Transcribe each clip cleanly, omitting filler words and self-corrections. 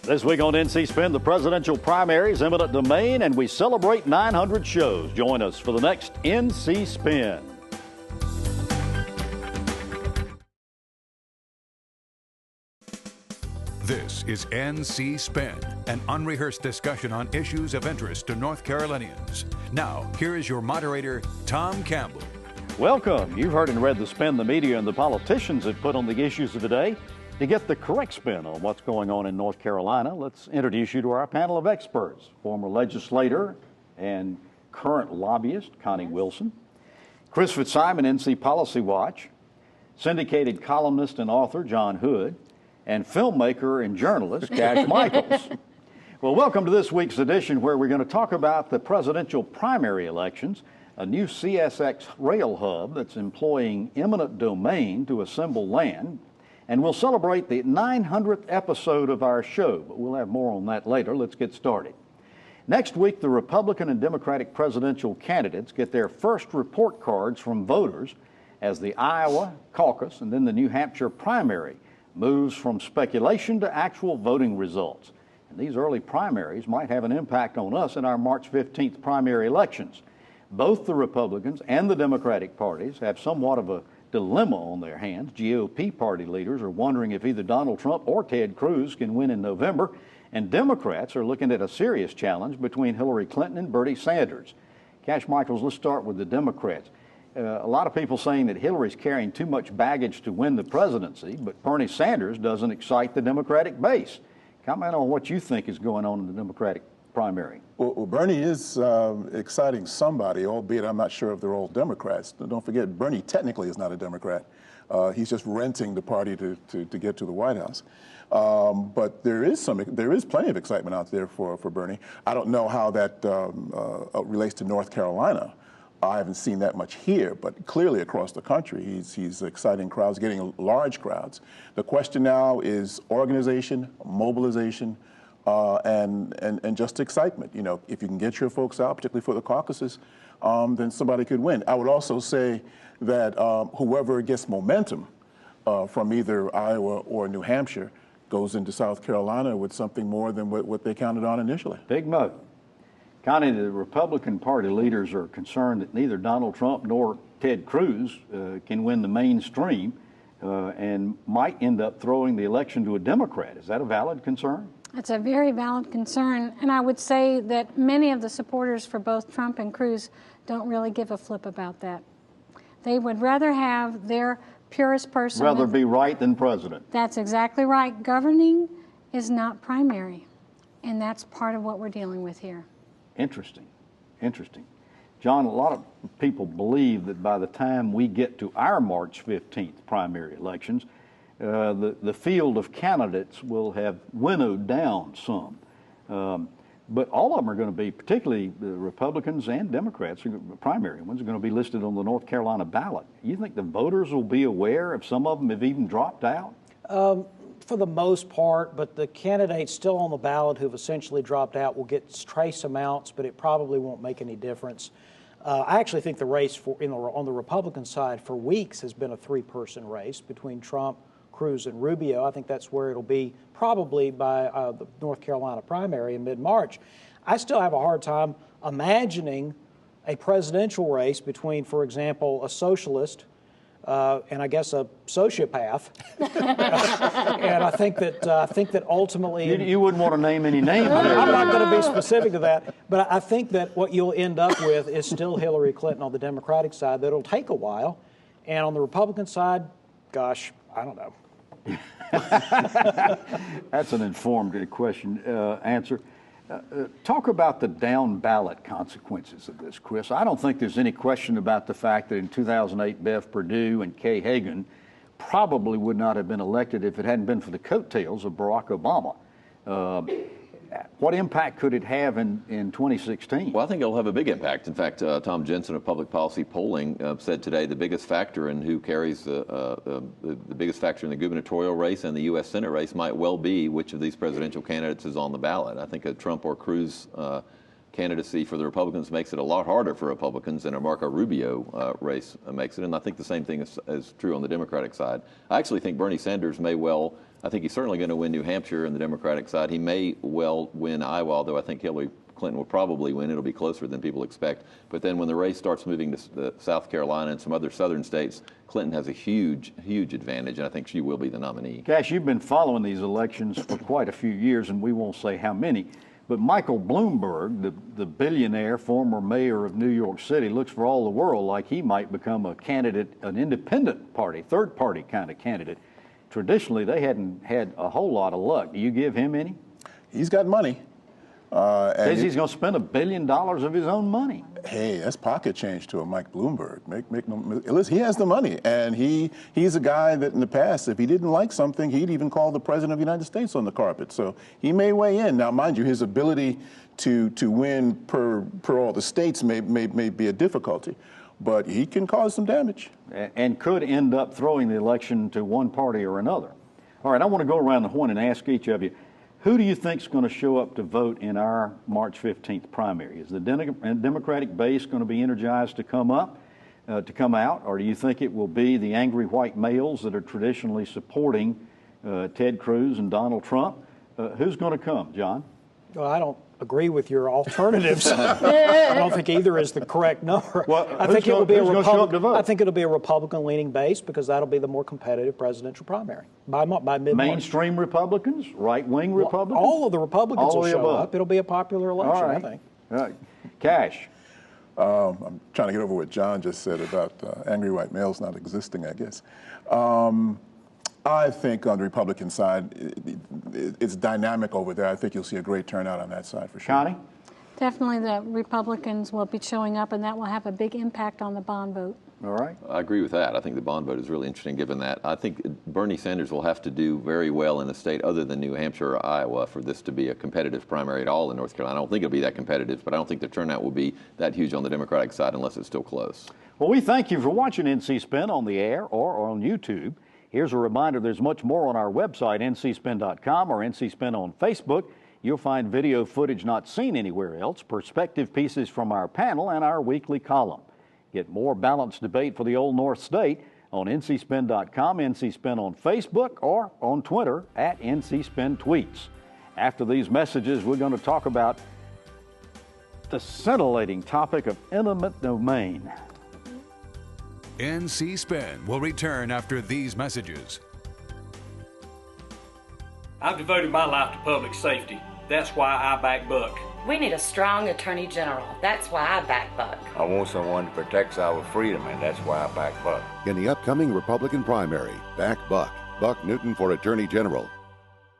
This week on NC Spin, the presidential primaries, eminent domain, and we celebrate 900 shows. Join us for the next NC Spin. This is NC Spin, an unrehearsed discussion on issues of interest to North Carolinians. Now, here is your moderator, Tom Campbell. Welcome. You've heard and read the spin the media and the politicians have put on the issues of the day. To get the correct spin on what's going on in North Carolina, let's introduce you to our panel of experts. Former legislator and current lobbyist, Connie Wilson. Chris Fitzsimon, NC Policy Watch. Syndicated columnist and author, John Hood. And filmmaker and journalist, Cash Michaels. Well, welcome to this week's edition where we're going to talk about the presidential primary elections, a new CSX rail hub that's employing eminent domain to assemble land. And we'll celebrate the 900th episode of our show, but we'll have more on that later. Let's get started. Next week, the Republican and Democratic presidential candidates get their first report cards from voters as the Iowa caucus and then the New Hampshire primary moves from speculation to actual voting results. And these early primaries might have an impact on us in our March 15th primary elections. Both the Republicans and the Democratic parties have somewhat of a dilemma on their hands. GOP party leaders are wondering if either Donald Trump or Ted Cruz can win in November, and Democrats are looking at a serious challenge between Hillary Clinton and Bernie Sanders. Cash Michaels, let's start with the Democrats. A lot of people saying that Hillary's carrying too much baggage to win the presidency, but Bernie Sanders doesn't excite the Democratic base. Comment on what you think is going on in the Democratic primary. Well, Bernie is exciting somebody, albeit I'm not sure if they're all Democrats. Don't forget, Bernie technically is not a Democrat. He's just renting the party to get to the White House. But there is plenty of excitement out there for Bernie. I don't know how that relates to North Carolina. I haven't seen that much here, but clearly across the country, he's exciting crowds, getting large crowds. The question now is organization, mobilization, and just excitement. You know, if you can get your folks out, particularly for the caucuses, then somebody could win. I would also say that whoever gets momentum from either Iowa or New Hampshire goes into South Carolina with something more than what they counted on initially. Big mo. Connie, the Republican Party leaders are concerned that neither Donald Trump nor Ted Cruz can win the mainstream and might end up throwing the election to a Democrat. Is that a valid concern? It's a very valid concern, and I would say that many of the supporters for both Trump and Cruz don't really give a flip about that. They would rather have their purest person. Rather be right than president. That's exactly right. Governing is not primary, and that's part of what we're dealing with here. Interesting. John, a lot of people believe that by the time we get to our March 15th primary elections, the field of candidates will have winnowed down some. But all of them are going to be, particularly the Republicans and Democrats, the primary ones, are going to be listed on the North Carolina ballot. You think the voters will be aware if some of them have even dropped out? For the most part, but the candidates still on the ballot who've essentially dropped out will get trace amounts, but it probably won't make any difference. I actually think the race on the Republican side for weeks has been a three-person race between Trump, Cruz, and Rubio. I think that's where it'll be probably by the North Carolina primary in mid-March. I still have a hard time imagining a presidential race between, for example, a socialist and I guess a sociopath, and I think that ultimately you wouldn't want to name any names. I'm not going to be specific to that, but I think that what you'll end up with is still Hillary Clinton on the Democratic side. That'll take a while, and on the Republican side, gosh, I don't know. That's an informed answer. Talk about the down ballot consequences of this, Chris. I don't think there's any question about the fact that in 2008, Bev Perdue and Kay Hagan probably would not have been elected if it hadn't been for the coattails of Barack Obama. What impact could it have in 2016? Well, I think it'll have a big impact. In fact, Tom Jensen of Public Policy Polling said today the biggest factor in who carries the biggest factor in the gubernatorial race and the U.S. Senate race might well be which of these presidential candidates is on the ballot. I think a Trump or Cruz candidacy for the Republicans makes it a lot harder for Republicans than a Marco Rubio race makes it. And I think the same thing is true on the Democratic side. I actually think Bernie Sanders may well I think he's certainly going to win New Hampshire on the Democratic side. He may well win Iowa, although I think Hillary Clinton will probably win. It'll be closer than people expect. But then when the race starts moving to South Carolina and some other southern states, Clinton has a huge, huge advantage, and I think she will be the nominee. Cash, you've been following these elections for quite a few years, and we won't say how many. But Michael Bloomberg, the billionaire former mayor of New York City, looks for all the world like he might become a candidate, an independent party, third party kind of candidate. Traditionally, they hadn't had a whole lot of luck. Do you give him any? He's got money. Says he's going to spend $1 billion of his own money. Hey, that's pocket change to a Mike Bloomberg. Listen, he has the money, and he's a guy that in the past, if he didn't like something, he'd even call the President of the United States on the carpet. So he may weigh in. Now, mind you, his ability to win per all the states may be a difficulty, but he can cause some damage. And could end up throwing the election to one party or another. All right, I want to go around the horn and ask each of you, who do you think is going to show up to vote in our March 15th primary? Is the Democratic base going to be energized to come out, or do you think it will be the angry white males that are traditionally supporting Ted Cruz and Donald Trump? Who's going to come, John? Well, I don't agree with your alternatives. I don't think either is the correct number. Well, I think it will be I think it'll be a Republican-leaning base because that'll be the more competitive presidential primary by mid-March. Mainstream Republicans, right-wing Republicans. All of the Republicans will show up. It'll be a popular election, I think. All right, Cash. I'm trying to get over what John just said about angry white males not existing, I guess. I think on the Republican side, it's dynamic over there. I think you'll see a great turnout on that side for sure. Connie? Definitely the Republicans will be showing up, and that will have a big impact on the bond vote. All right. I agree with that. I think the bond vote is really interesting given that. I think Bernie Sanders will have to do very well in a state other than New Hampshire or Iowa for this to be a competitive primary at all in North Carolina. I don't think it'll be that competitive, but I don't think the turnout will be that huge on the Democratic side unless it's still close. Well, we thank you for watching NC Spin on the air or on YouTube. Here's a reminder, there's much more on our website, ncspin.com or NC Spin on Facebook. You'll find video footage not seen anywhere else, perspective pieces from our panel, and our weekly column. Get more balanced debate for the Old North State on ncspin.com, NC Spin on Facebook, or on Twitter at NC Spin Tweets. After these messages, we're going to talk about the scintillating topic of eminent domain. NC Spin will return after these messages. I've devoted my life to public safety. That's why I back Buck. We need a strong Attorney General. That's why I back Buck. I want someone to protect our freedom, and that's why I back Buck. In the upcoming Republican primary, back Buck. Buck Newton for Attorney General.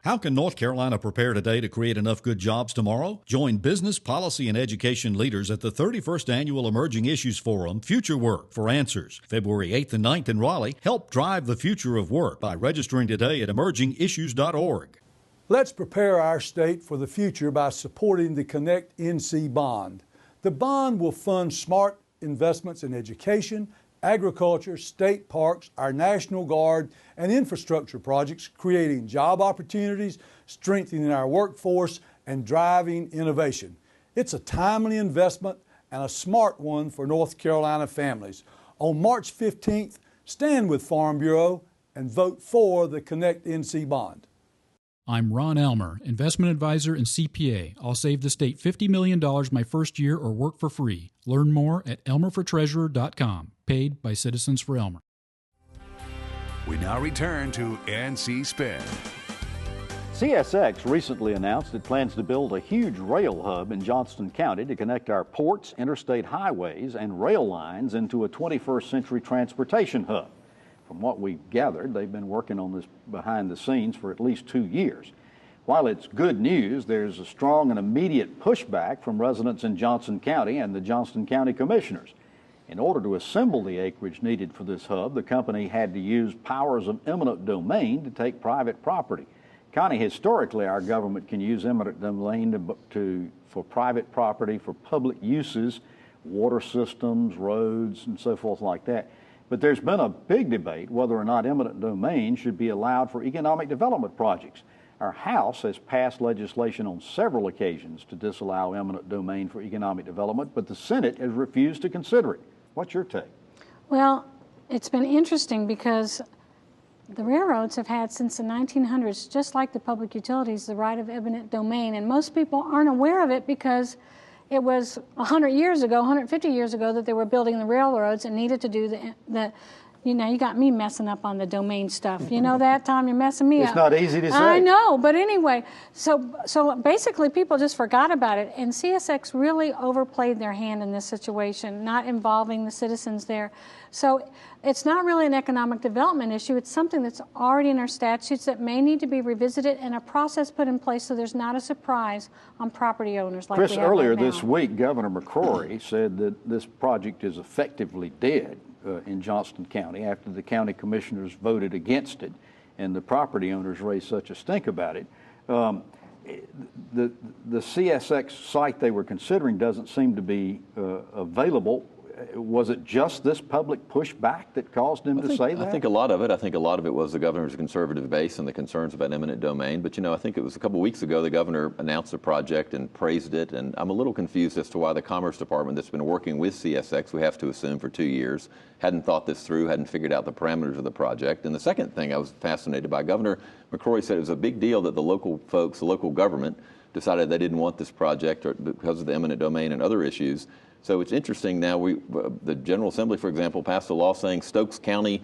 How can North Carolina prepare today to create enough good jobs tomorrow? Join business, policy, and education leaders at the 31st Annual Emerging Issues Forum, Future Work for Answers. February 8th and 9th in Raleigh. Help drive the future of work by registering today at emergingissues.org. Let's prepare our state for the future by supporting the Connect NC bond. The bond will fund smart investments in education, agriculture, state parks, our National Guard, and infrastructure projects, creating job opportunities, strengthening our workforce, and driving innovation. It's a timely investment and a smart one for North Carolina families. On March 15th, stand with Farm Bureau and vote for the Connect NC bond. I'm Ron Elmer, investment advisor and CPA. I'll save the state $50 million my first year or work for free. Learn more at elmerfortreasurer.com. Paid by Citizens for Elmer. We now return to NC Spin. CSX recently announced it plans to build a huge rail hub in Johnston County to connect our ports, interstate highways, and rail lines into a 21st century transportation hub. From what we've gathered, they've been working on this behind the scenes for at least 2 years. While it's good news, there's a strong and immediate pushback from residents in Johnson County and the Johnston County Commissioners. In order to assemble the acreage needed for this hub, the company had to use powers of eminent domain to take private property. Connie, historically, our government can use eminent domain for private property, for public uses, water systems, roads, and so forth like that. But there's been a big debate whether or not eminent domain should be allowed for economic development projects. Our House has passed legislation on several occasions to disallow eminent domain for economic development, but the Senate has refused to consider it. What's your take? Well, it's been interesting because the railroads have had since the 1900s, just like the public utilities, the right of eminent domain. And most people aren't aware of it because it was 100 years ago, 150 years ago that they were building the railroads and needed to do the you know, you got me messing up on the domain stuff. You know that, Tom? You're messing me up. It's not easy to say. I know, but anyway, so basically people just forgot about it, and CSX really overplayed their hand in this situation, not involving the citizens there. So it's not really an economic development issue. It's something that's already in our statutes that may need to be revisited and a process put in place so there's not a surprise on property owners like Chris, we have earlier right now. this week, Governor McCrory said that this project is effectively dead in Johnston County after the county commissioners voted against it and the property owners raised such a stink about it. The CSX site they were considering doesn't seem to be available. Was it just this public pushback that caused him to say that? I think a lot of it was the governor's conservative base and the concerns about eminent domain. But, you know, I think it was a couple weeks ago the governor announced the project and praised it. And I'm a little confused as to why the Commerce Department that's been working with CSX, we have to assume for 2 years, hadn't thought this through, hadn't figured out the parameters of the project. And the second thing I was fascinated by, Governor McCrory said it was a big deal that the local folks, the local government, decided they didn't want this project because of the eminent domain and other issues. So it's interesting now, the General Assembly, for example, passed a law saying Stokes County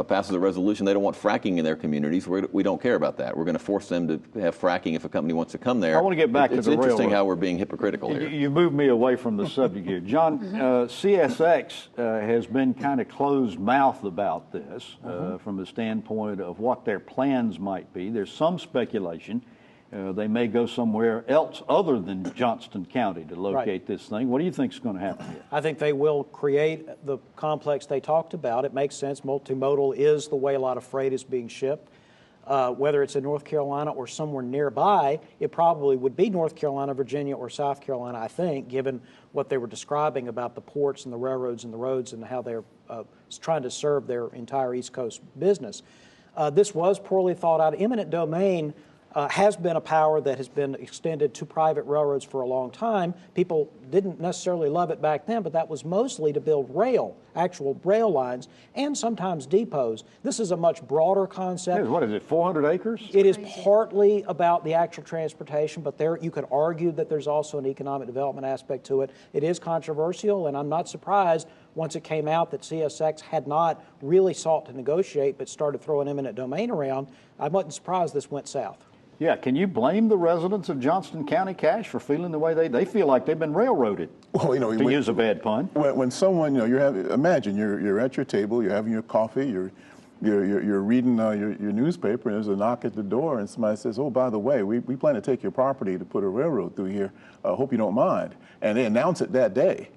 passes a resolution they don't want fracking in their communities. We don't care about that. We're going to force them to have fracking if a company wants to come there. I want to get back to the railroad. It's interesting how we're being hypocritical here. You moved me away from the subject here. John, CSX has been kind of closed-mouthed about this from the standpoint of what their plans might be. There's some speculation they may go somewhere else other than Johnston County to locate this thing. What do you think is going to happen here? I think they will create the complex they talked about. It makes sense. Multimodal is the way a lot of freight is being shipped. Whether it's in North Carolina or somewhere nearby, it probably would be North Carolina, Virginia, or South Carolina, I think, given what they were describing about the ports and the railroads and the roads and how they're trying to serve their entire East Coast business. This was poorly thought out. Eminent domain has been a power that has been extended to private railroads for a long time. People didn't necessarily love it back then, but that was mostly to build actual rail lines, and sometimes depots. This is a much broader concept. What is it, 400 acres? It is partly about the actual transportation, but there you could argue that there's also an economic development aspect to it. It is controversial, and I'm not surprised once it came out that CSX had not really sought to negotiate but started throwing eminent domain around. I wasn't surprised this went south. Yeah, can you blame the residents of Johnston County, Cash, for feeling the way they feel like they've been railroaded? Well, to use a bad pun. When someone, imagine you're at your table, you're having your coffee, you're reading your newspaper, and there's a knock at the door, and somebody says, "Oh, by the way, we plan to take your property to put a railroad through here. Hope you don't mind." And they announce it that day.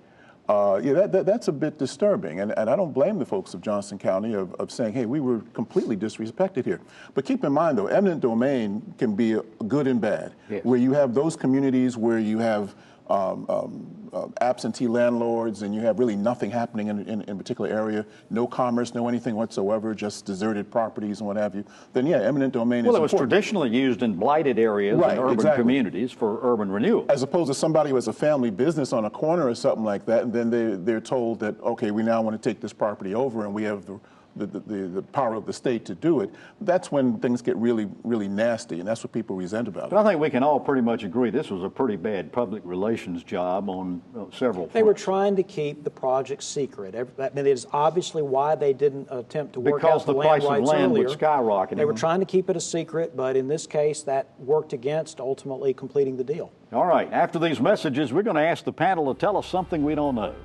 That's a bit disturbing, and I don't blame the folks of Johnston County of saying, hey, we were completely disrespected here. But keep in mind, though, eminent domain can be good and bad, yes. Where you have those communities where you have absentee landlords and you have really nothing happening in a particular area, no commerce, no anything whatsoever, just deserted properties and what have you, then yeah, eminent domain is important. Well, it was traditionally used in blighted areas and urban communities for urban renewal. As opposed to somebody who has a family business on a corner or something like that, and then they're told that, okay, we now want to take this property over and we have the power of the state to do it. That's when things get really, really nasty, and that's what people resent about it. But I think we can all pretty much agree this was a pretty bad public relations job on several fronts. They were trying to keep the project secret. That is obviously why they didn't attempt to work out the land rights earlier. Because the price of land would skyrocket. They were trying to keep it a secret, but in this case, that worked against ultimately completing the deal. All right. After these messages, we're going to ask the panel to tell us something we don't know.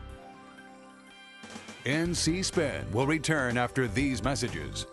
NC Spin will return after these messages.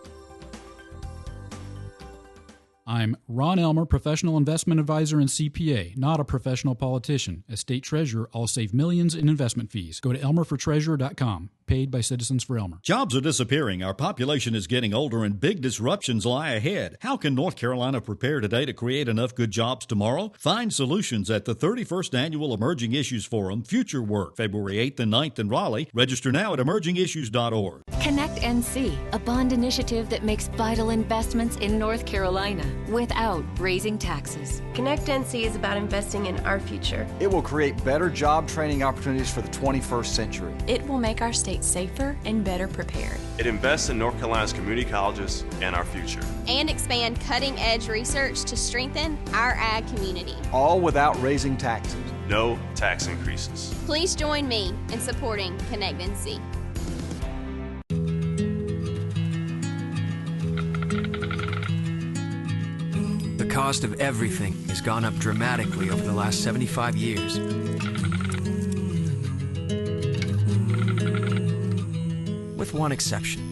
I'm Ron Elmer, professional investment advisor and CPA, not a professional politician. As state treasurer, I'll save millions in investment fees. Go to elmerfortreasurer.com. Paid by Citizens for Elmer. Jobs are disappearing. Our population is getting older and big disruptions lie ahead. How can North Carolina prepare today to create enough good jobs tomorrow? Find solutions at the 31st Annual Emerging Issues Forum, Future Work, February 8th and 9th in Raleigh. Register now at emergingissues.org. Connect NC, a bond initiative that makes vital investments in North Carolina without raising taxes. Connect NC is about investing in our future. It will create better job training opportunities for the 21st century. It will make our state state safer and better prepared. It invests in North Carolina's community colleges and our future. And expand cutting-edge research to strengthen our ag community. All without raising taxes. No tax increases. Please join me in supporting Connect NC. The cost of everything has gone up dramatically over the last 75 years. With one exception,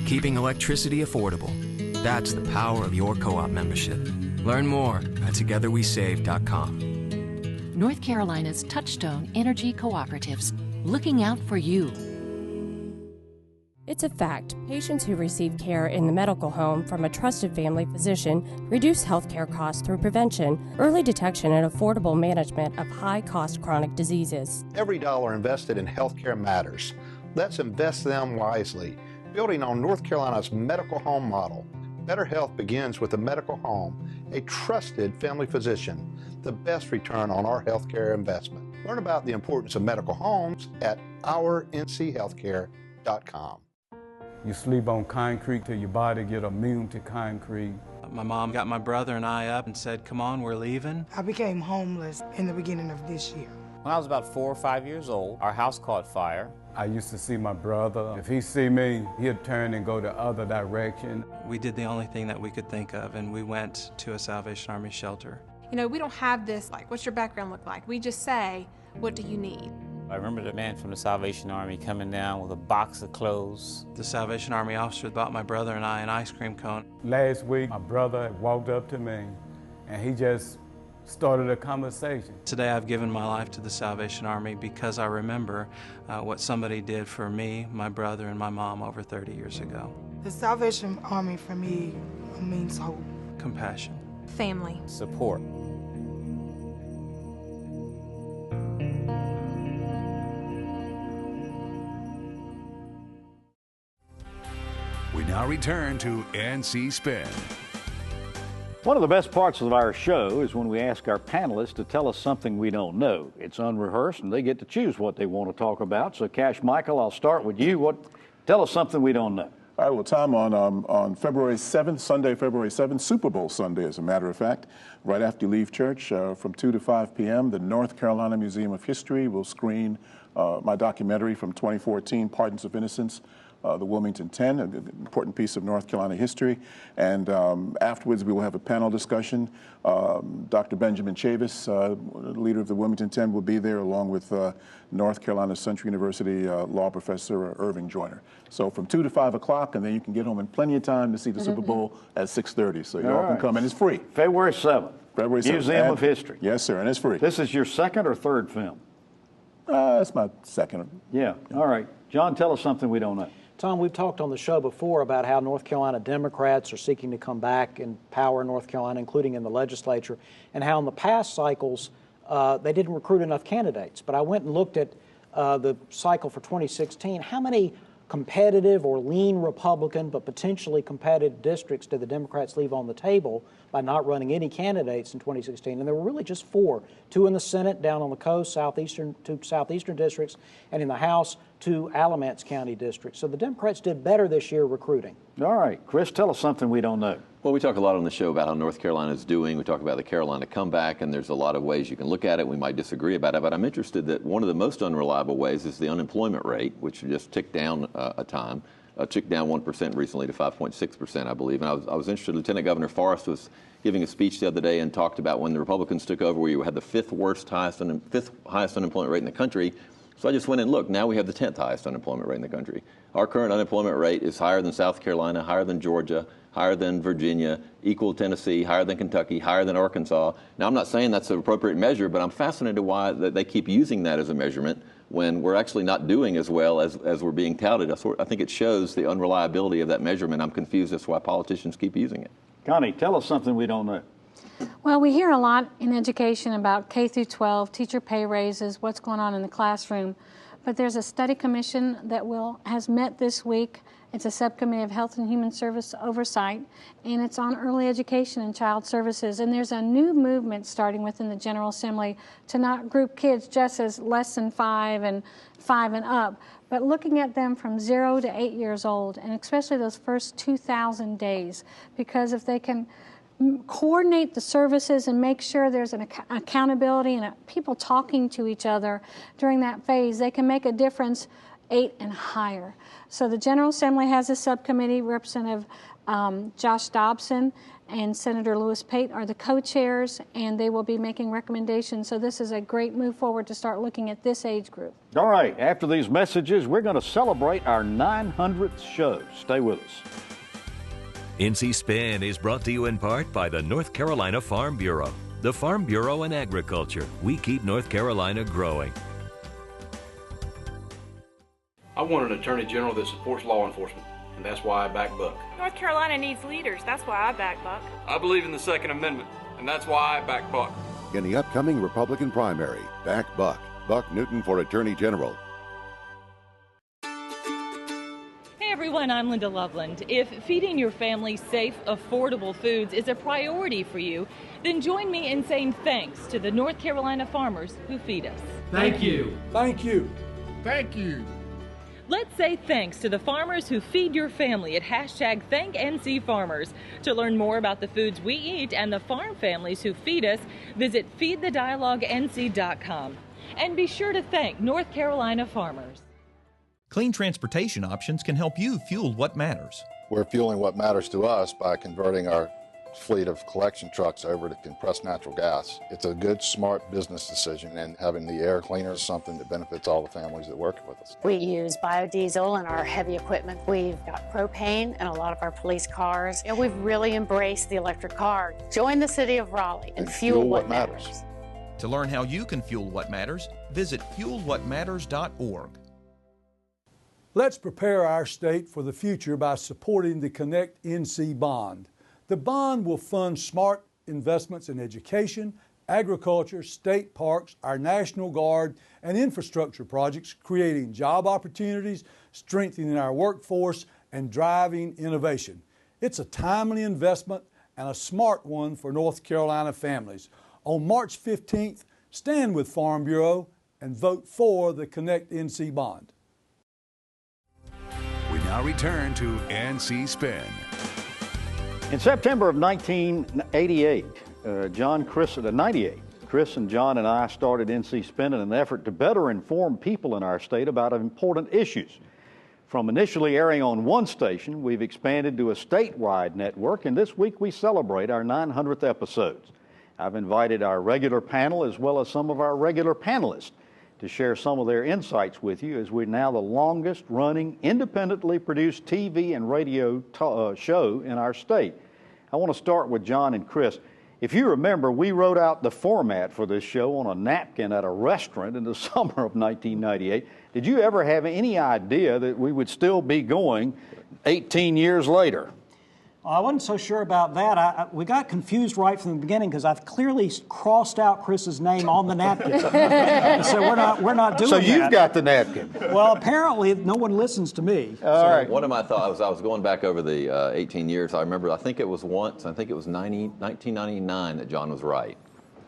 keeping electricity affordable. That's the power of your co-op membership. Learn more at togetherwesave.com. North Carolina's Touchstone Energy Cooperatives, looking out for you. It's a fact. Patients who receive care in the medical home from a trusted family physician reduce healthcare costs through prevention, early detection, and affordable management of high-cost chronic diseases. Every dollar invested in healthcare matters. Let's invest them wisely, building on North Carolina's medical home model. Better health begins with a medical home, a trusted family physician, the best return on our healthcare investment. Learn about the importance of medical homes at OurNCHealthcare.com. You sleep on concrete till your body get immune to concrete. My mom got my brother and I up and said, come on, we're leaving. I became homeless in the beginning of this year. When I was about 4 or 5 years old, our house caught fire. I used to see my brother. If he see me, he'd turn and go the other direction. We did the only thing that we could think of, and we went to a Salvation Army shelter. You know, we don't have this, like, what's your background look like? We just say, what do you need? I remember the man from the Salvation Army coming down with a box of clothes. The Salvation Army officer bought my brother and I an ice cream cone. Last week, my brother walked up to me, and he just started a conversation. Today I've given my life to the Salvation Army because I remember what somebody did for me, my brother, and my mom over 30 years ago. The Salvation Army for me means hope. Compassion. Family. Support. We now return to NC Spin. One of the best parts of our show is when we ask our panelists to tell us something we don't know. It's unrehearsed, and they get to choose what they want to talk about. So, Cash Michael, I'll start with you. Tell us something we don't know. All right, well, Tom, on February 7th, Sunday, February 7th, Super Bowl Sunday, as a matter of fact, right after you leave church, from 2 to 5 p.m., the North Carolina Museum of History will screen my documentary from 2014, Pardons of Innocence, the Wilmington 10, an important piece of North Carolina history. And afterwards, we will have a panel discussion. Dr. Benjamin Chavis, leader of the Wilmington 10, will be there, along with North Carolina Central University law professor Irving Joyner. So from 2 to 5 o'clock, and then you can get home in plenty of time to see the Super Bowl at 6:30. So you all can come, and it's free. February 7th. February 7th. Museum of History. Yes, sir, and it's free. This is your second or third film? It's my second. Yeah, all right. John, tell us something we don't know. Tom, we've talked on the show before about how North Carolina Democrats are seeking to come back and power North Carolina, including in the legislature, and how in the past cycles they didn't recruit enough candidates. But I went and looked at the cycle for 2016. How many competitive or lean Republican but potentially competitive districts did the Democrats leave on the table by not running any candidates in 2016? And there were really just 4, 2 in the Senate down on the coast, two southeastern districts, and in the House, 2 Alamance County districts. So the Democrats did better this year recruiting. All right. Chris, tell us something we don't know. Well, we talk a lot on the show about how North Carolina is doing. We talk about the Carolina comeback, and there's a lot of ways you can look at it. We might disagree about it, but I'm interested that one of the most unreliable ways is the unemployment rate, which just ticked down ticked down 1% recently to 5.6%, I believe. And I was interested. Lieutenant Governor Forrest was giving a speech the other day and talked about when the Republicans took over, where you had the fifth highest unemployment rate in the country. So I just went and looked. Now we have the 10th highest unemployment rate in the country. Our current unemployment rate is higher than South Carolina, higher than Georgia, higher than Virginia, equal to Tennessee, higher than Kentucky, higher than Arkansas. Now, I'm not saying that's an appropriate measure, but I'm fascinated why they keep using that as a measurement when we're actually not doing as well as we're being touted. I think it shows the unreliability of that measurement. I'm confused as to why politicians keep using it. Connie, tell us something we don't know. Well, we hear a lot in education about K through 12, teacher pay raises, what's going on in the classroom. But there's a study commission that has met this week, It's a subcommittee of Health and Human Service Oversight, and it's on early education and child services. And there's a new movement starting within the General Assembly to not group kids just as less than 5 and up, but looking at them from 0 to 8 years old, and especially those first 2,000 days, because if they can coordinate the services and make sure there's an accountability and people talking to each other during that phase, they can make a difference 8 and higher. So the General Assembly has a subcommittee. Representative Josh Dobson and Senator Lewis Pate are the co-chairs, and they will be making recommendations. So this is a great move forward to start looking at this age group. All right, after these messages, we're going to celebrate our 900th show. Stay with us. NC Spin is brought to you in part by the North Carolina Farm Bureau. The Farm Bureau and Agriculture. We keep North Carolina growing. I want an Attorney General that supports law enforcement, and that's why I back Buck. North Carolina needs leaders. That's why I back Buck. I believe in the Second Amendment, and that's why I back Buck. In the upcoming Republican primary, back Buck. Buck Newton for Attorney General. Hey everyone, I'm Linda Loveland. If feeding your family safe, affordable foods is a priority for you, then join me in saying thanks to the North Carolina farmers who feed us. Thank you. Thank you. Thank you. Let's say thanks to the farmers who feed your family at #ThankNCFarmers. To learn more about the foods we eat and the farm families who feed us, visit feedthedialoguenc.com. And be sure to thank North Carolina farmers. Clean transportation options can help you fuel what matters. We're fueling what matters to us by converting our fleet of collection trucks over to compressed natural gas. It's a good, smart business decision, and having the air cleaner is something that benefits all the families that work with us. We use biodiesel in our heavy equipment. We've got propane in a lot of our police cars, and we've really embraced the electric car. Join the city of Raleigh and fuel what matters. To learn how you can fuel what matters, visit fuelwhatmatters.org. Let's prepare our state for the future by supporting the Connect NC bond. The bond will fund smart investments in education, agriculture, state parks, our National Guard, and infrastructure projects, creating job opportunities, strengthening our workforce, and driving innovation. It's a timely investment and a smart one for North Carolina families. On March 15th, stand with Farm Bureau and vote for the Connect NC bond. We now return to NC Spin. In September of 1988, Chris and John and I started NC Spin in an effort to better inform people in our state about important issues. From initially airing on one station, we've expanded to a statewide network, and this week we celebrate our 900th episodes. I've invited our regular panel as well as some of our regular panelists to share some of their insights with you, as we're now the longest running independently produced TV and radio show in our state. I want to start with John and Chris. If you remember, we wrote out the format for this show on a napkin at a restaurant in the summer of 1998. Did you ever have any idea that we would still be going 18 years later? I wasn't so sure about that. We got confused right from the beginning because I've clearly crossed out Chris's name on the napkin. So we're not doing that. So you've got the napkin. Well, apparently no one listens to me. All right. One of my thoughts, I was going back over the 18 years. I think it was 1999 that John was right.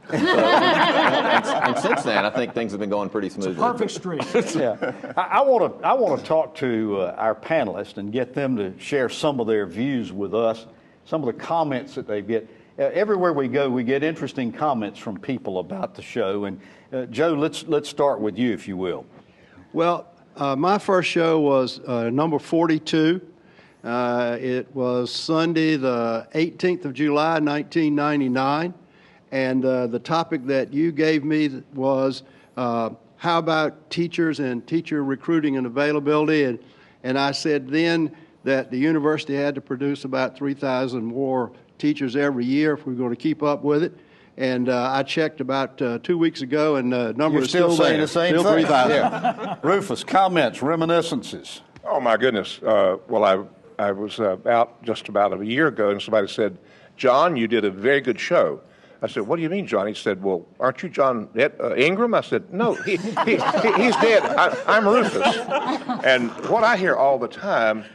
And since then, I think things have been going pretty smoothly. It's a perfect streak. Yeah, I want to talk to our panelists and get them to share some of their views with us, some of the comments that they get. Everywhere we go, we get interesting comments from people about the show. And Joe, let's start with you, if you will. Well, my first show was number 42. It was Sunday, the 18th of July, 1999. And the topic that you gave me was how about teachers and teacher recruiting and availability? And I said then that the university had to produce about 3,000 more teachers every year if we were going to keep up with it. And I checked about 2 weeks ago, and the number is still saying there. The same still thing. 3,000. Yeah. Rufus, comments, reminiscences. Oh, my goodness. Well, I was out just about a year ago, and somebody said, John, you did a very good show. I said, what do you mean, John? He said, well, aren't you John Ingram? I said, no, he's dead. I'm Rufus. And what I hear all the time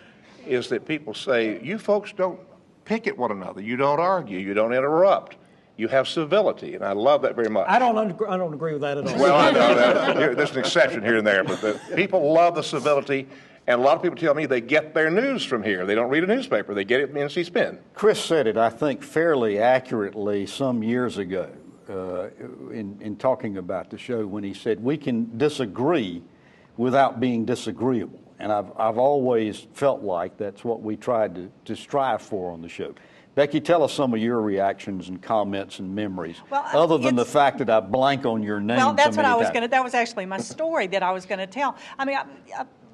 is that people say, you folks don't pick at one another. You don't argue. You don't interrupt. You have civility, and I love that very much. I don't agree with that at all. Well, I know that. There's an exception here and there, but people love the civility, and a lot of people tell me they get their news from here. They don't read a newspaper. They get it from NC Spin. Chris said it, I think, fairly accurately some years ago in talking about the show when he said, we can disagree without being disagreeable. And I've always felt like that's what we tried to strive for on the show. Becky, tell us some of your reactions and comments and memories, other than the fact that I blank on your name. Well, that's so what I was times. going to, that was actually my story that I was going to tell. I mean,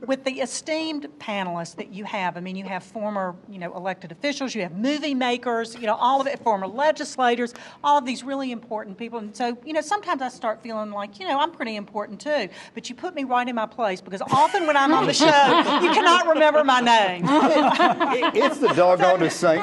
with the esteemed panelists that you have, I mean, you have former, elected officials, you have movie makers, all of it, former legislators, all of these really important people. And so, sometimes I start feeling like, I'm pretty important too. But you put me right in my place because often when I'm on the show, you cannot remember my name. It's the doggonest thing.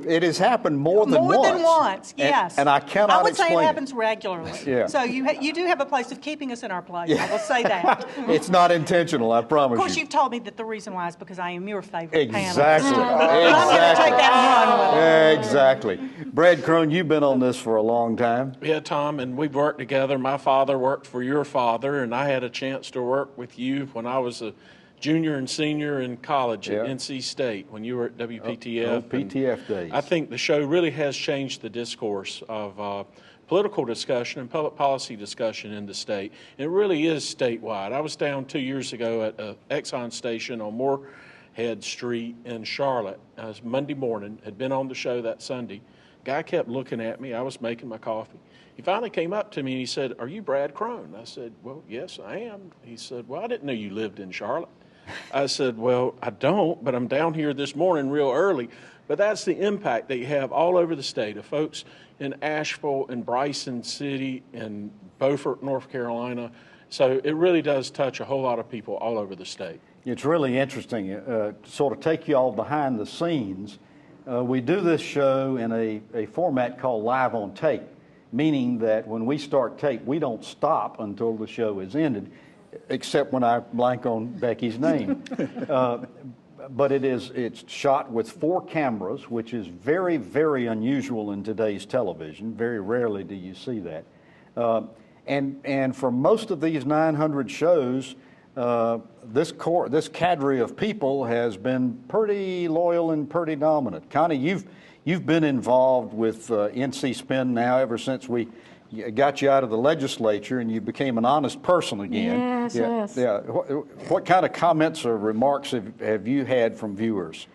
It has happened more than once. More than once, yes. And I cannot explain it. I would say it happens regularly. Yeah. So you do have a place of keeping us in our place. Yeah. I will say that. It's not intentional. I promise you. Of course, you've told me that the reason why is because I am your favorite panelist. Exactly. I'm going to take that and run with it. Exactly. Brad Crone, you've been on this for a long time. Yeah, Tom, and we've worked together. My father worked for your father, and I had a chance to work with you when I was a junior and senior in college at NC State when you were at WPTF. PTF days. I think the show really has changed the discourse of political discussion and public policy discussion in the state. It really is statewide. I was down 2 years ago at an Exxon station on Moorhead Street in Charlotte. It was Monday morning, had been on the show that Sunday. Guy kept looking at me. I was making my coffee. He finally came up to me and he said, "Are you Brad Crone?" I said, "Well, yes, I am." He said, "Well, I didn't know you lived in Charlotte." I said, "Well, I don't, but I'm down here this morning real early." But that's the impact that you have all over the state of folks in Asheville and Bryson City and Beaufort, North Carolina. So it really does touch a whole lot of people all over the state. It's really interesting to sort of take you all behind the scenes. We do this show in a format called live on tape, meaning that when we start tape, we don't stop until the show is ended, except when I blank on Becky's name. But it's shot with 4 cameras, which is very, very unusual in today's television. Very rarely do you see that. And for most of these 900 shows, this cadre of people has been pretty loyal and pretty dominant. Connie, you've been involved with NC Spin now ever since we got you out of the legislature and you became an honest person again. Yes. Yeah. What kind of comments or remarks have you had from viewers?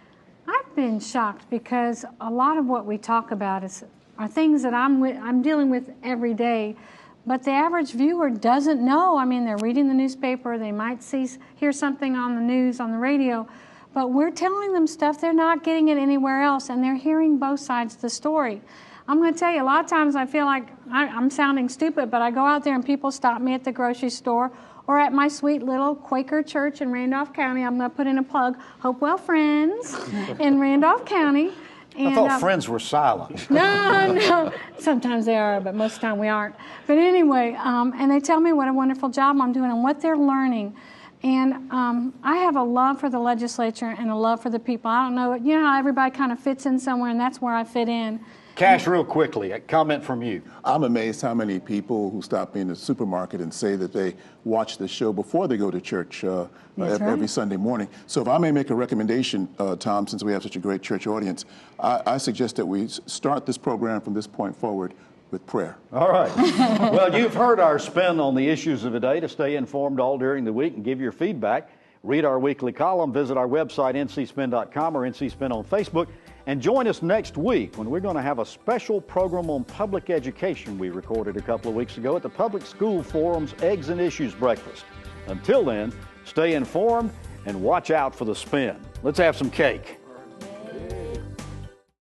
I've been shocked because a lot of what we talk about are things that I'm dealing with every day, but the average viewer doesn't know. I mean, they're reading the newspaper, they might hear something on the news, on the radio, but we're telling them stuff they're not getting it anywhere else, and they're hearing both sides of the story. I'm going to tell you, a lot of times I feel like I'm sounding stupid, but I go out there and people stop me at the grocery store or at my sweet little Quaker church in Randolph County. I'm going to put in a plug, Hopewell Friends in Randolph County. And, I thought Friends were silent. No. Sometimes they are, but most of the time we aren't. But anyway, and they tell me what a wonderful job I'm doing and what they're learning. And I have a love for the legislature and a love for the people. I don't know, you know how everybody kind of fits in somewhere, and that's where I fit in. Cash, real quickly, a comment from you. I'm amazed how many people who stop in the supermarket and say that they watch the show before they go to church every Sunday morning. So if I may make a recommendation, Tom, since we have such a great church audience, I suggest that we start this program from this point forward with prayer. All right. Well, you've heard our spin on the issues of the day. To stay informed all during the week and give your feedback, read our weekly column, visit our website, ncspin.com or ncspin on Facebook. And join us next week when we're going to have a special program on public education we recorded a couple of weeks ago at the Public School Forum's Eggs and Issues Breakfast. Until then, stay informed and watch out for the spin. Let's have some cake.